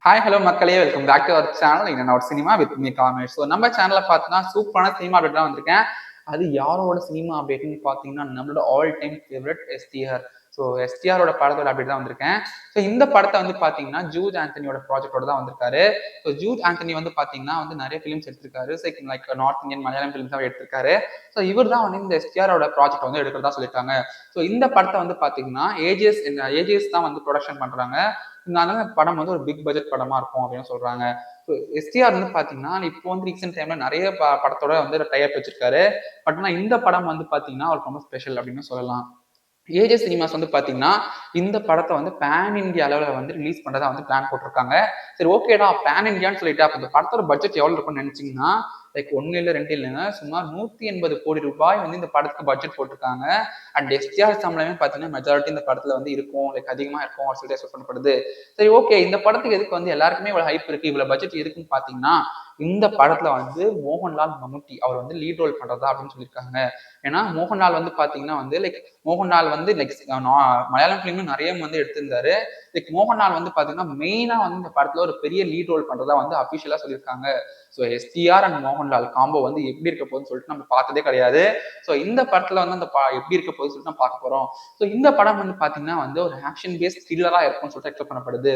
Hi hello மக்களே, welcome back to our channel. என்ன ஒரு cinema with me Kamesh. So நம்ம சேனல்ல பார்த்தீங்கன்னா சூப்பரான சினிமா அப்டேட் தான் வந்திருக்கேன். அது யாரோட சினிமா அப்டேட்னு பார்த்தீங்கன்னா நம்மளோட all time favourite STR. So எஸ்டிஆரோட படத்தோட அப்டேட் தான் வந்திருக்கேன். ஸோ இந்த படத்தை வந்து பார்த்தீங்கன்னா ஜூட் ஆண்டனியோட ப்ராஜெக்டோட தான் வந்திருக்காரு. ஸோ ஜூட் ஆண்டனி வந்து பார்த்தீங்கன்னா வந்து நிறைய ஃபிலிம்ஸ் எடுத்திருக்காரு. Like north Indian Malayalam films தான் எடுத்திருக்காரு. ஸோ இவர் தான் வந்து இந்த எஸ்டிஆரோட ப்ராஜெக்ட் வந்து எடுக்கிறதா சொல்லியிருக்காங்க. ஸோ இந்த படத்தை வந்து பார்த்தீங்கன்னா ஏஜிஎஸ் தான் வந்து ப்ரொடக்ஷன் பண்றாங்க. அதனால படம் வந்து ஒரு பிக் பட்ஜெட் படமா இருக்கும் அப்படின்னு சொல்றாங்க. எஸ்டிஆர் வந்து பாத்தீங்கன்னா இப்போ வந்து ரீசென்ட் டைம்ல நிறைய படத்தோட வந்து டைப் வச்சிருக்காரு. பட் ஆனா இந்த படம் வந்து பாத்தீங்கன்னா அவருக்கு ரொம்ப ஸ்பெஷல் அப்படின்னு சொல்லலாம். ஏஜே சினிமாஸ் வந்து பாத்தீங்கன்னா இந்த படத்தை வந்து பேன் இந்தியா அளவில் வந்து ரிலீஸ் பண்றதா வந்து பிளான் போட்டிருக்காங்க. சரி, ஓகேடா பேன் இந்தியான்னு சொல்லிட்டு அப்ப இந்த படத்தோட பட்ஜெட் எவ்வளவு இருக்கும்னு நினைச்சீங்கன்னா லைக் 1 இல்ல 2 இல்லைங்க, சுமார் 180 கோடி ரூபாய் வந்து இந்த படத்துக்கு பட்ஜெட் போட்டிருக்காங்க. அண்ட் எஸ்டிஆர் சம்பளமே பாத்தீங்கன்னா மெஜாரிட்டி இந்த படத்துல வந்து இருக்கும், லைக் அதிகமா இருக்கும் அப்படின்னு சொல்லிட்டு எக்ஸ்பெக்ட் பண்ணப்படுது. சரி, ஓகே, இந்த படத்துக்கு எதுக்கு வந்து எல்லாருக்குமே இவ்வளவு ஹைப் இருக்கு, இவ்வளவு பட்ஜெட் இருக்குன்னு பாத்தீங்கன்னா இந்த படத்துல வந்து மோகன்லால் மம்முட்டி அவர் வந்து லீட் ரோல் பண்றதா அப்படின்னு சொல்லியிருக்காங்க. ஏன்னா மோகன்லால் வந்து பாத்தீங்கன்னா வந்து மோகன்லால் வந்து மலையாளம் பிலிமும் நிறைய வந்து எடுத்திருந்தாரு. மோகன்லால் வந்து பாத்தீங்கன்னா மெயினா வந்து இந்த படத்துல ஒரு பெரிய லீட் ரோல் பண்றதா வந்து அபிஷியலா சொல்லியிருக்காங்க. So STR and Mohanlal combo வந்து எப்படி இருக்க போகுதுன்னு சொல்லிட்டு நம்ம பார்த்ததே கிடையாது. ஸோ இந்த படத்துல வந்து அந்த எப்படி இருக்க போகுதுன்னு சொல்லிட்டு நம்ம பார்க்க போறோம். ஸோ இந்த படம் வந்து பாத்தீங்கன்னா வந்து ஒரு ஆக்ஷன் பேஸ்ட் த்ரில்லரா இருக்கும்னு சொல்லிட்டு எக்ஸ்பெக்ட் பண்ணப்படுது.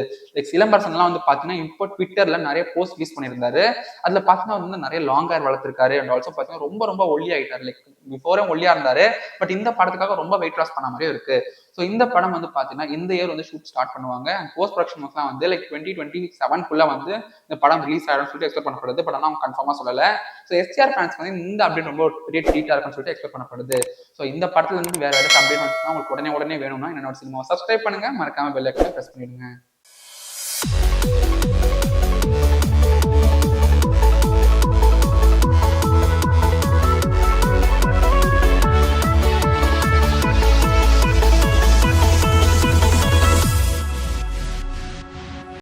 சிலம்பரசன் எல்லாம் வந்து பாத்தீங்கன்னா இப்போ ட்விட்டர்ல நிறைய போஸ்ட் ரிலீஸ் பண்ணியிருந்தாரு. அதுல பாத்தீங்கன்னா வந்து நிறைய லாங் ஹேர் வளர்த்திருக்காரு. அண்ட் ஆல்சோ பாத்தீங்கன்னா ரொம்ப ரொம்ப ஒல்லி ஆயிட்டாரு. பிஃபோரே ஒல்லியா இருந்தாரு. பட் இந்த படத்துக்காக ரொம்ப வெயிட் லாஸ் பண்ண மாதிரியும் இருக்கு. ஸோ இந்த படம் வந்து பாத்தீங்கன்னா இந்த இயர் வந்து ஷூட் ஸ்டார்ட் பண்ணுவாங்க. அண்ட் போஸ்ட் ப்ரொடக்ஷன் ஒர்க்லாம் வந்து 2027 வந்து இந்த படம் ரிலீஸ் ஆயிடும் சொல்லிட்டு எக்ஸ்பெக்ட் பண்ணப்படுது. பட் ஆனால் அவங்க கன்ஃபார்மா சொல்லல. ஸோ எஸ்டிஆர் ஃபேன்ஸ் வந்து இந்த அப்டேட் ரொம்ப பெரிய ட்ரீட்டா இருக்குன்னு சொல்லிட்டு எக்ஸ்பெக்ட் பண்ணப்படுது. ஸோ இந்த படத்துல இருந்து வேற ஏதாச்சும் அப்டேட் வந்துச்சுன்னா உங்களுக்கு உடனே வேணும்னா என்னோட சினிமாவை சப்ஸ்கிரைப் பண்ணுங்க, மறக்காம பெல் ஐக்கானை பிரஸ் பண்ணிடுங்க.